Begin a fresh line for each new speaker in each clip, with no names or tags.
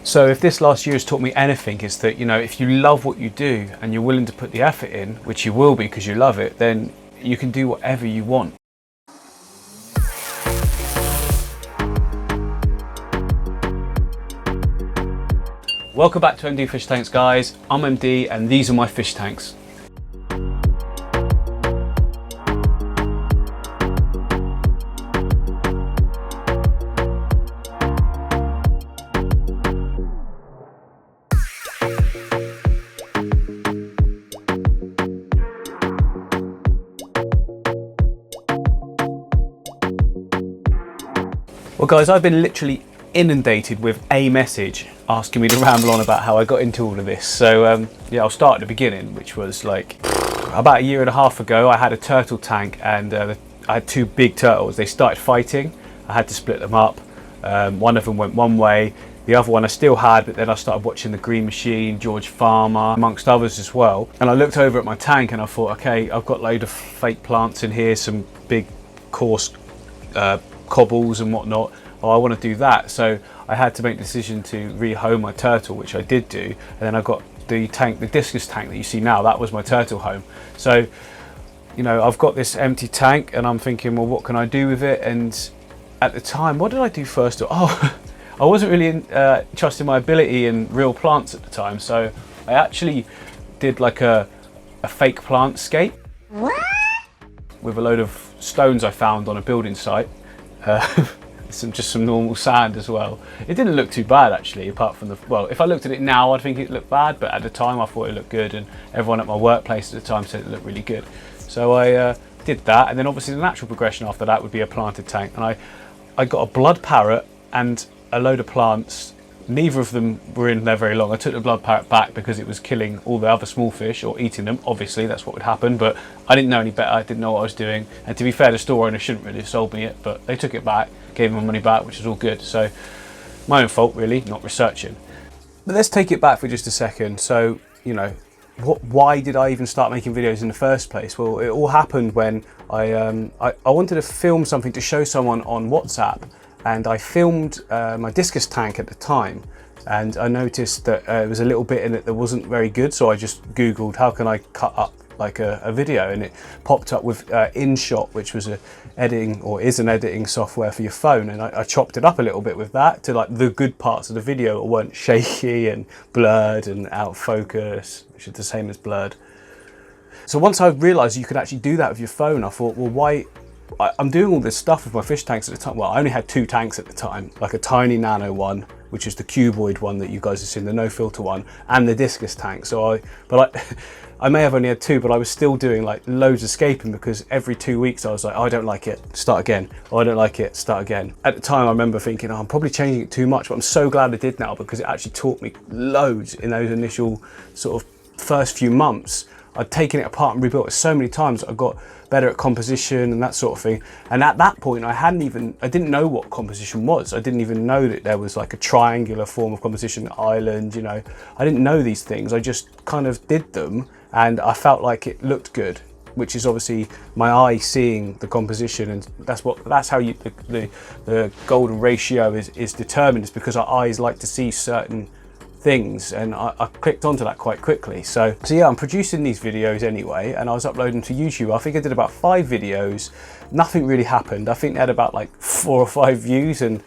So if this last year has taught me anything, it's that, you know, if you love what you do and you're willing to put the effort in, which you will be because you love it, then you can do whatever you want. Welcome back to MD Fish Tanks, guys. I'm MD and these are my fish tanks. Well guys, I've been literally inundated with a message asking me to ramble on about how I got into all of this. So yeah, I'll start at the beginning, which was like about a year and a half ago. I had a turtle tank and I had two big turtles. They started fighting. I had to split them up. One of them went one way, the other one I still had, but then I started watching The Green Machine, George Farmer, amongst others as well. And I looked over at my tank and I thought, okay, I've got a load of fake plants in here, some big coarse cobbles and whatnot. Oh, I want to do that. So I had to make the decision to rehome my turtle, which I did do. And then I got the tank, the discus tank that you see now, that was my turtle home. So, you know, I've got this empty tank and I'm thinking, well, what can I do with it? And at the time, what did I do first? Oh, I wasn't really trusting my ability in real plants at the time. So I actually did like a fake plantscape with a load of stones I found on a building site. Just some normal sand as well. It didn't look too bad actually, apart from the, well, if I looked at it now I'd think it looked bad, but at the time I thought it looked good and everyone at my workplace at the time said it looked really good. So I did that, and then obviously the natural progression after that would be a planted tank, and I got a blood parrot and a load of plants. Neither of them were in there very long. I took the blood parrot back because it was killing all the other small fish, or eating them, obviously that's what would happen, but I didn't know any better. I didn't know what I was doing, and to be fair, the store owner shouldn't really have sold me it, but they took it back, gave me my money back, which is all good. So my own fault really, not researching. But let's take it back for just a second. So, you know, why did I even start making videos in the first place? Well, it all happened when I wanted to film something to show someone on WhatsApp, and I filmed my discus tank at the time, and I noticed that it was a little bit in it that wasn't very good, so I just googled how can I cut up like a video, and it popped up with InShot, which was is an editing software for your phone, and I chopped it up a little bit with that to like the good parts of the video weren't shaky and blurred and out of focus, which is the same as blurred. So once I realized you could actually do that with your phone, I thought, well, why? I'm doing all this stuff with my fish tanks at the time. Well, I only had two tanks at the time, like a tiny nano one, which is the cuboid one that you guys have seen, the no filter one, and the discus tank. So I may have only had two, but I was still doing like loads of scaping, because every 2 weeks I was like, oh, I don't like it, start again. Oh, I don't like it, start again. At the time I remember thinking, oh, I'm probably changing it too much, but I'm so glad I did now, because it actually taught me loads in those initial sort of first few months. I'd taken it apart and rebuilt it so many times. I got better at composition and that sort of thing. And at that point, I didn't know what composition was. I didn't even know that there was like a triangular form of composition, island, you know. I didn't know these things. I just kind of did them, and I felt like it looked good, which is obviously my eye seeing the composition, and that's how the golden ratio is determined, is because our eyes like to see certain things, and I clicked onto that quite quickly. So yeah, I'm producing these videos anyway, and I was uploading to YouTube. I think I did about 5 videos. Nothing really happened. I think they had about like 4 or 5 views, and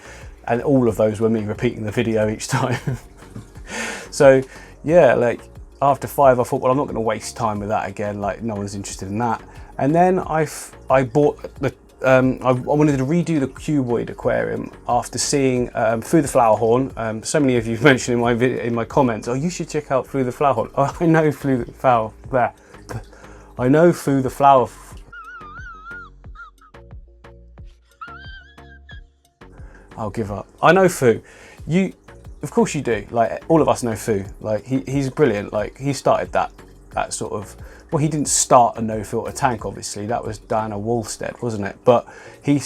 all of those were me repeating the video each time. So yeah, like after 5 I thought, well, I'm not going to waste time with that again, like no one's interested in that. And then I bought the I wanted to redo the cuboid aquarium after seeing Through the Flower Horn. So many of you mentioned in my comments, oh, you should check out Through the Flower Horn. Oh, I know Through the Flower. I know Through the Flower. I'll give up. I know Foo. Of course you do. Like all of us know Foo. Like he's brilliant. Like he started that sort of. Well, he didn't start a no-filter tank, obviously. That was Diana Wallstead, wasn't it? But he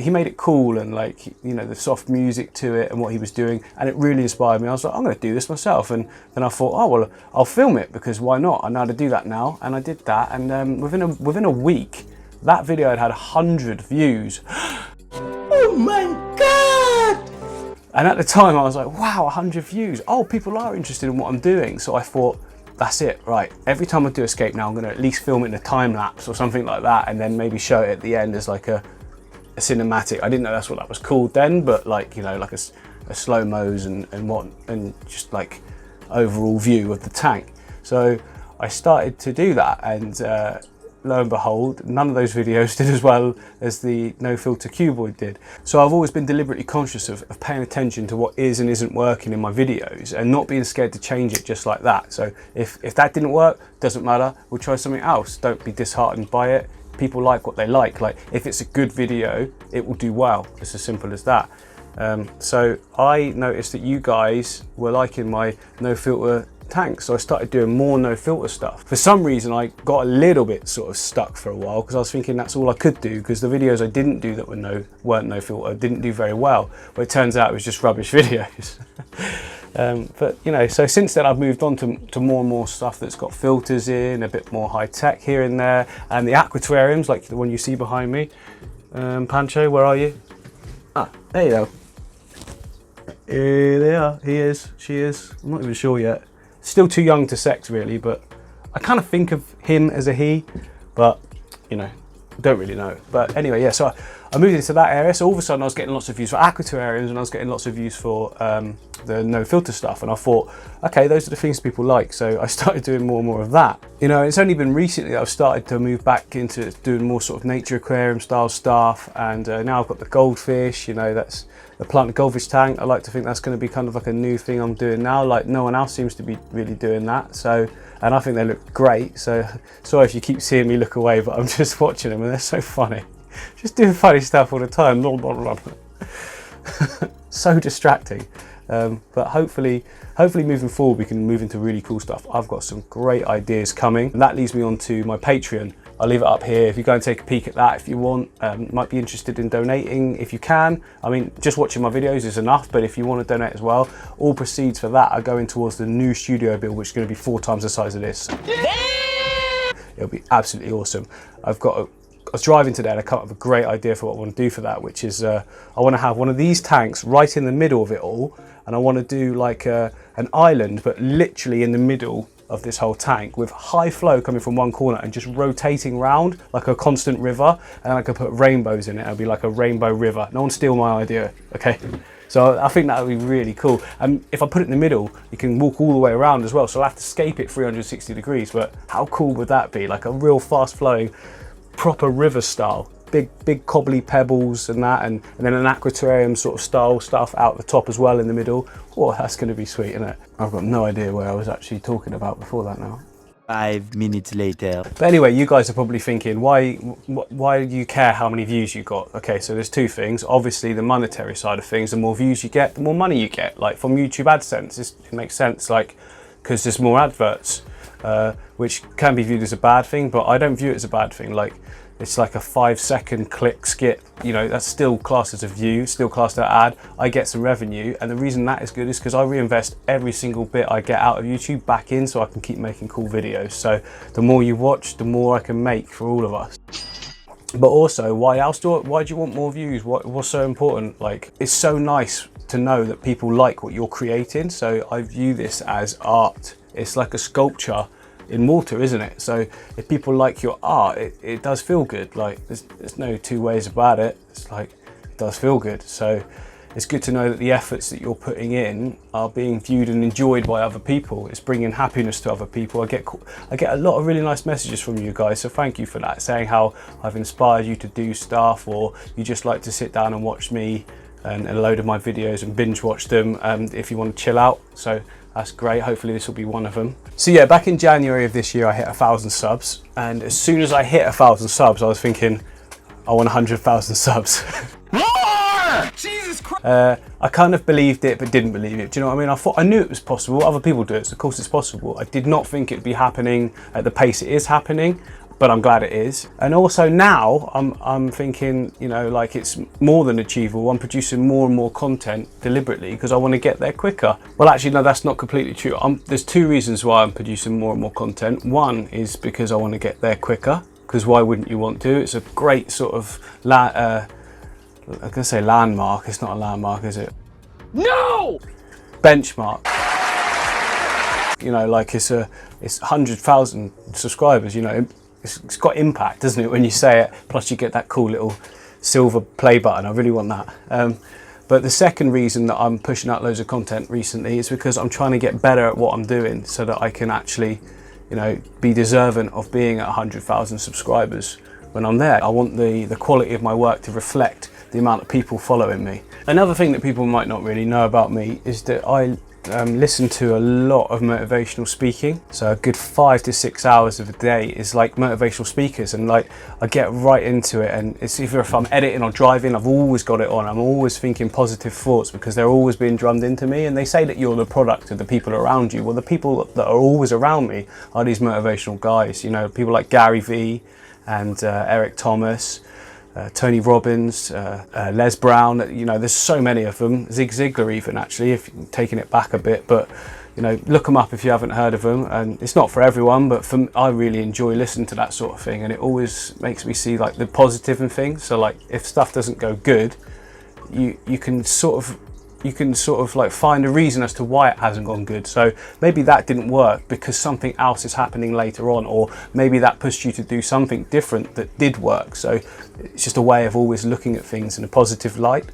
made it cool, and like, you know, the soft music to it and what he was doing, and it really inspired me. I was like, I'm going to do this myself. And then I thought, oh well, I'll film it, because why not? I know how to do that now, and I did that. And within a week, that video had 100 views. Oh my god! And at the time I was like, wow, 100 views. Oh, people are interested in what I'm doing. So I thought, that's it, right. Every time I do escape now, I'm gonna at least film it in a time lapse or something like that, and then maybe show it at the end as like a cinematic. I didn't know that's what that was called then, but like, you know, like a slow-mos and just like overall view of the tank. So I started to do that, and lo and behold, none of those videos did as well as the no filter cuboid did. So I've always been deliberately conscious of paying attention to what is and isn't working in my videos, and not being scared to change it just like that. So if that didn't work, doesn't matter, we'll try something else. Don't be disheartened by it. People like what they like. Like, if it's a good video, it will do well. It's as simple as that. So I noticed that you guys were liking my no filter tanks, so I started doing more no filter stuff. For some reason I got a little bit sort of stuck for a while, because I was thinking that's all I could do, because the videos I didn't do that weren't no filter didn't do very well. But it turns out it was just rubbish videos. But you know, so since then I've moved on to more and more stuff that's got filters in, a bit more high tech here and there, and the aquariums like the one you see behind me. Pancho, where are you? Ah, there you go. Here they are. He is, she is, I'm not even sure yet. Still too young to sex really, but I kind of think of him as a he, but you know, don't really know. But anyway, yeah, so I moved into that area, so all of a sudden I was getting lots of views for aquariums, and I was getting lots of views for the no filter stuff, and I thought, okay, those are the things people like, so I started doing more and more of that. You know, it's only been recently that I've started to move back into doing more sort of nature aquarium style stuff, and now I've got the goldfish, you know, that's the planted goldfish tank. I like to think that's going to be kind of like a new thing I'm doing now, like no one else seems to be really doing that. So, and I think they look great, so sorry if you keep seeing me look away, but I'm just watching them and they're so funny. Just doing funny stuff all the time. So distracting. But hopefully moving forward we can move into really cool stuff. I've got some great ideas coming, and that leads me on to my Patreon. I'll leave it up here if you go and take a peek at that if you want. Might be interested in donating if you can. I mean, just watching my videos is enough, but if you want to donate as well, all proceeds for that are going towards the new studio build, which is going to be 4 times the size of this. It'll be absolutely awesome. I was driving today and I come up with a great idea for what I want to do for that, which is I want to have one of these tanks right in the middle of it all, and I want to do like an island, but literally in the middle of this whole tank, with high flow coming from one corner and just rotating round like a constant river, and I could put rainbows in it. It'll be like a rainbow river. No one steal my idea, okay? So I think that would be really cool. And if I put it in the middle, you can walk all the way around as well, so I'll have to scape it 360 degrees, but how cool would that be? Like a real fast flowing, proper river style. Big cobbly pebbles and that, and then an aquarium sort of style stuff out the top as well in the middle. Oh, that's going to be sweet, isn't it? I've got no idea where I was actually talking about before that now.
5 minutes later.
But anyway, you guys are probably thinking, why do you care how many views you got? Okay, so there's 2 things. Obviously, the monetary side of things, the more views you get, the more money you get. Like from YouTube AdSense, it makes sense, like, because there's more adverts, which can be viewed as a bad thing, but I don't view it as a bad thing. Like, it's like a 5-second click skip, you know, that's still classed as a view, still classed as an ad. I get some revenue, and the reason that is good is because I reinvest every single bit I get out of YouTube back in, so I can keep making cool videos. So the more you watch, the more I can make for all of us. But also, why do you want more views? What's so important? Like, it's so nice to know that people like what you're creating. So I view this as art. It's like a sculpture in water, isn't it? So if people like your art, it does feel good. Like, there's no 2 ways about it. It's like, it does feel good. So it's good to know that the efforts that you're putting in are being viewed and enjoyed by other people. It's bringing happiness to other people. I get a lot of really nice messages from you guys, so thank you for that, saying how I've inspired you to do stuff, or you just like to sit down and watch me and a load of my videos and binge watch them if you want to chill out. So that's great. Hopefully this will be one of them. So yeah, back in January of this year, I hit 1,000 subs. And as soon as I hit 1,000 subs, I was thinking, I want 100,000 subs. Jesus Christ! I kind of believed it, but didn't believe it. Do you know what I mean? I knew it was possible. Other people do it, so of course it's possible. I did not think it'd be happening at the pace it is happening, but I'm glad it is. And also now I'm thinking, you know, like, it's more than achievable. I'm producing more and more content deliberately because I want to get there quicker. Well, actually, no, that's not completely true. There's 2 reasons why I'm producing more and more content. One is because I want to get there quicker, because why wouldn't you want to? It's a great sort of, I'm gonna say landmark. It's not a landmark, is it?
No!
benchmark. You know, like it's 100,000 subscribers, you know, it's got impact, doesn't it, when you say it, plus you get that cool little silver play button. I really want that. But the second reason that I'm pushing out loads of content recently is because I'm trying to get better at what I'm doing so that I can actually, you know, be deserving of being at 100,000 subscribers when I'm there. I want the quality of my work to reflect the amount of people following me. Another thing that people might not really know about me is that I listen to a lot of motivational speaking. So a good 5 to 6 hours of a day is like motivational speakers, and like I get right into it, and it's either if I'm editing or driving, I've always got it on. I'm always thinking positive thoughts because they're always being drummed into me. And they say that you're the product of the people around you. Well, the people that are always around me are these motivational guys, you know, people like Gary Vee and Eric Thomas, Tony Robbins, Les Brown, you know, there's so many of them. Zig Ziglar even, actually, if you're taking it back a bit, but you know, look them up if you haven't heard of them. And it's not for everyone, but I really enjoy listening to that sort of thing, and it always makes me see like the positive in things. So like if stuff doesn't go good, you can sort of like find a reason as to why it hasn't gone good. So maybe that didn't work because something else is happening later on, or maybe that pushed you to do something different that did work. So it's just a way of always looking at things in a positive light,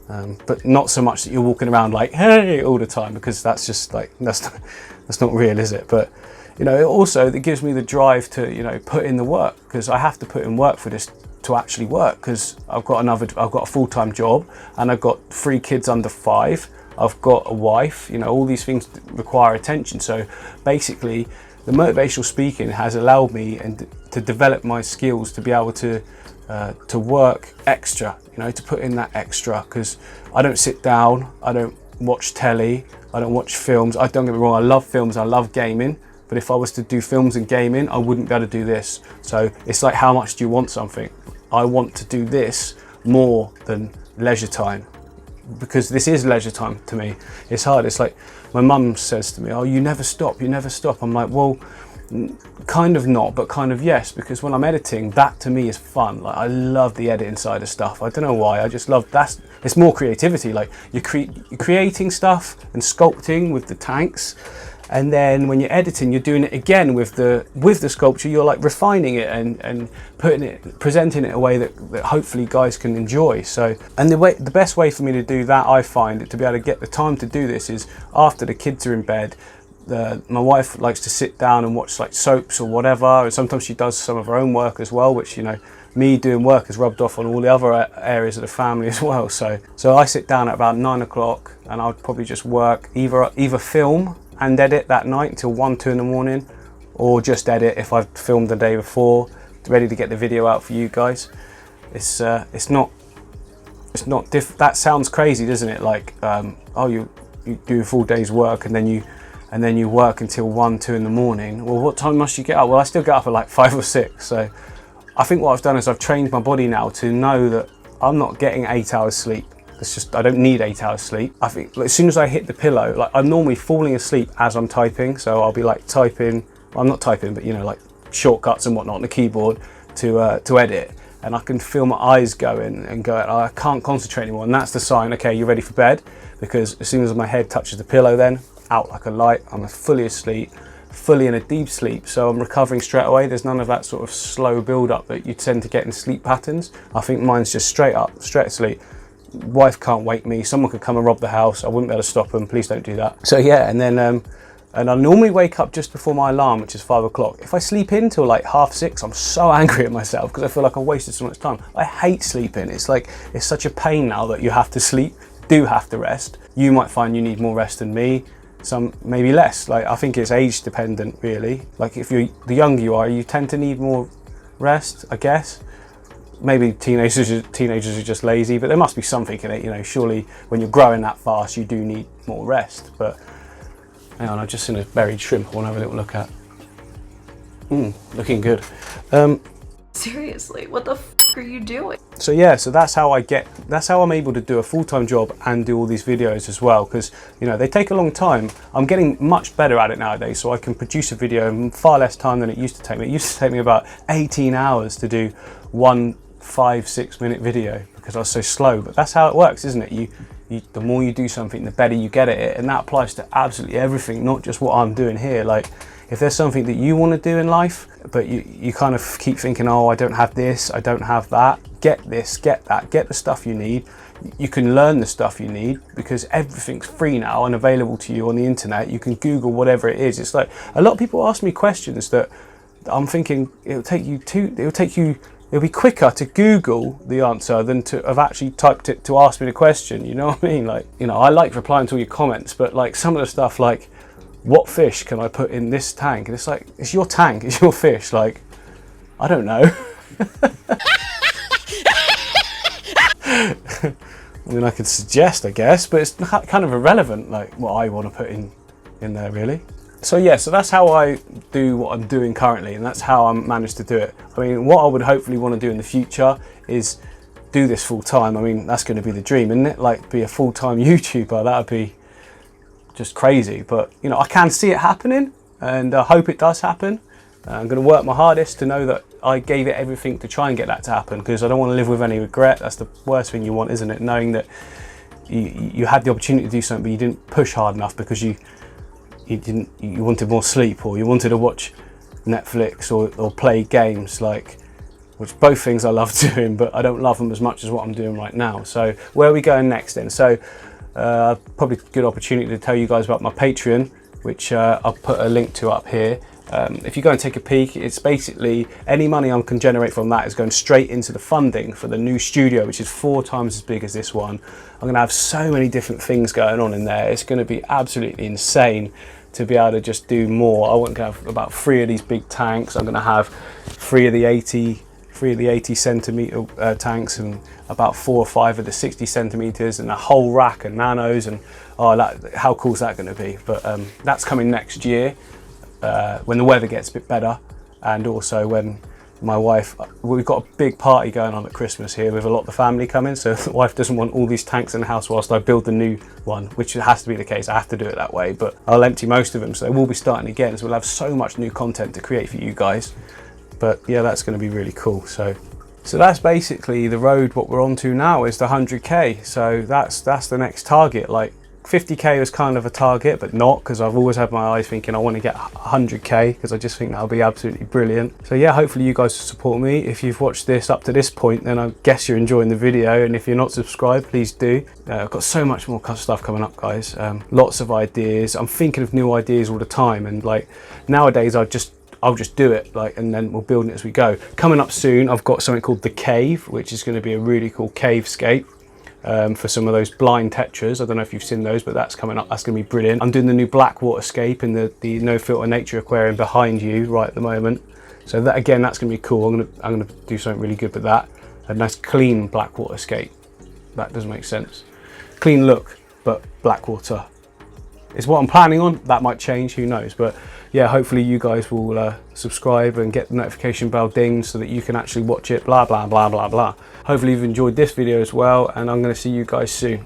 but not so much that you're walking around like, hey, all the time, because that's just like, that's not real, is it? But you know, it also, it gives me the drive to, you know, put in the work, because I have to put in work for this to actually work, because I've got a full-time job, and I've got 3 kids under 5. I've got a wife, you know, all these things require attention. So basically the motivational speaking has allowed me to develop my skills to be able to work extra, you know, to put in that extra, because I don't sit down, I don't watch telly, I don't watch films. Don't get me wrong, I love films, I love gaming, but if I was to do films and gaming, I wouldn't be able to do this. So it's like, how much do you want something? I want to do this more than leisure time, because this is leisure time to me. It's hard. It's like my mum says to me, oh, you never stop, you never stop. I'm like, well, kind of not, but kind of yes, because when I'm editing, that to me is fun. Like I love the editing side of stuff. I don't know why, I just love that. It's more creativity. Like you're creating stuff and sculpting with the tanks, and then when you're editing, you're doing it again with the sculpture. You're like refining it and presenting it in a way that hopefully guys can enjoy. So, and the best way for me to do that, I find, to be able to get the time to do this, is after the kids are in bed. My wife likes to sit down and watch like soaps or whatever, and sometimes she does some of her own work as well, which, you know, me doing work has rubbed off on all the other areas of the family as well. So I sit down at about 9 o'clock, and I'll probably just work, either film and edit that night until 1, 2 in the morning, or just edit if I've filmed the day before, ready to get the video out for you guys. It's not that sounds crazy, doesn't it? Like, oh, you do a full day's work and then you work until 1, 2 in the morning. Well, what time must you get up? Well, I still get up at like 5 or 6. So I think what I've done is I've trained my body now to know that I'm not getting 8 hours sleep. It's just, I don't need 8 hours sleep. I think as soon as I hit the pillow, like I'm normally falling asleep as I'm typing. So I'll be like typing, well, I'm not typing, but you know, like shortcuts and whatnot on the keyboard to edit. And I can feel my eyes going and go, oh, I can't concentrate anymore. And that's the sign, okay, you're ready for bed. Because as soon as my head touches the pillow, then out like a light, I'm fully asleep, fully in a deep sleep. So I'm recovering straight away. There's none of that sort of slow build up that you tend to get in sleep patterns. I think mine's just straight asleep. Wife can't wake me. Someone could come and rob the house. I wouldn't be able to stop them. Please don't do that. So yeah, and then and I normally wake up just before my alarm, which is 5 o'clock. If I sleep in till like 6:30, I'm so angry at myself because I feel like I wasted so much time. I hate sleeping. It's like, it's such a pain now that you have to sleep, do have to rest. You might find you need more rest than me. Some maybe less. Like I think it's age dependent, really. Like if the younger you are, you tend to need more rest, I guess. Maybe teenagers are just lazy, but there must be something in it, you know. Surely when you're growing that fast, you do need more rest. But hang on, I've just seen a buried shrimp I want to have a little look at. Looking good.
Seriously, what the f are you doing?
So yeah, so that's how I'm able to do a full-time job and do all these videos as well, because you know they take a long time. I'm getting much better at it nowadays, so I can produce a video in far less time than it used to take me. It used to take me about 18 hours to do one 5-6 minute video because I was so slow. But that's how it works, isn't it? the more you do something, the better you get at it. And that applies to absolutely everything, not just what I'm doing here. Like, if there's something that you want to do in life, but you kind of keep thinking, oh, I don't have this, I don't have that, get this, get that, get the stuff you need. You can learn the stuff you need because everything's free now and available to you on the internet. You can Google whatever it is. It's like, a lot of people ask me questions that I'm thinking it'll be quicker to Google the answer than to have actually typed it to ask me the question. You know what I mean? Like, you know, I like replying to all your comments, but like some of the stuff like, what fish can I put in this tank? And it's like, it's your tank, it's your fish. Like, I don't know. I mean, I could suggest, I guess, but it's kind of irrelevant, like what I want to put in there, really. So yeah, so that's how I do what I'm doing currently, and that's how I managed to do it. I mean, what I would hopefully want to do in the future is do this full time. I mean, that's going to be the dream, isn't it? Like, be a full-time YouTuber. That would be just crazy. But you know, I can see it happening, and I hope it does happen. I'm going to work my hardest to know that I gave it everything to try and get that to happen, because I don't want to live with any regret. That's the worst thing you want, isn't it? Knowing that you had the opportunity to do something, but you didn't push hard enough because you wanted more sleep, or you wanted to watch Netflix or play games, like, which both things I love doing, but I don't love them as much as what I'm doing right now. So where are we going next then? So probably a good opportunity to tell you guys about my Patreon, which I'll put a link to up here. If you go and take a peek, it's basically any money I can generate from that is going straight into the funding for the new studio, which is 4 times as big as this one. I'm going to have so many different things going on in there. It's going to be absolutely insane to be able to just do more. I want to have about 3 of these big tanks. I'm going to have 3 of the 80 centimeter tanks, and about 4 or 5 of the 60 centimeters, and a whole rack of nanos. And how cool is that going to be? But that's coming next year. When the weather gets a bit better, and also when my wife, we've got a big party going on at Christmas here with a lot of the family coming, so the wife doesn't want all these tanks in the house whilst I build the new one, which has to be the case. I have to do it that way, but I'll empty most of them, so we'll be starting again, so we'll have so much new content to create for you guys. But yeah, that's going to be really cool. So that's basically the road. What we're on to now is the 100k, so that's the next target. Like, 50k was kind of a target, but not, because I've always had my eyes thinking I want to get 100k, because I just think that'll be absolutely brilliant. So yeah, hopefully you guys will support me. If you've watched this up to this point, then I guess you're enjoying the video, and if you're not subscribed, please do. I've got so much more stuff coming up, guys. Lots of ideas. I'm thinking of new ideas all the time, and like nowadays I'll just do it, like, and then we'll build it as we go. Coming up soon, I've got something called the cave, which is going to be a really cool cavescape. For some of those blind tetras. I don't know if you've seen those, but that's coming up. That's going to be brilliant. I'm doing the new blackwater scape in the no filter nature aquarium behind you right at the moment. So that, again, that's going to be cool. I'm going to do something really good with that. A nice clean blackwater scape. That does make sense. Clean look, but blackwater is what I'm planning on. That might change, who knows? But yeah, hopefully you guys will subscribe and get the notification bell dinged so that you can actually watch it, blah, blah, blah, blah, blah. Hopefully you've enjoyed this video as well, and I'm going to see you guys soon.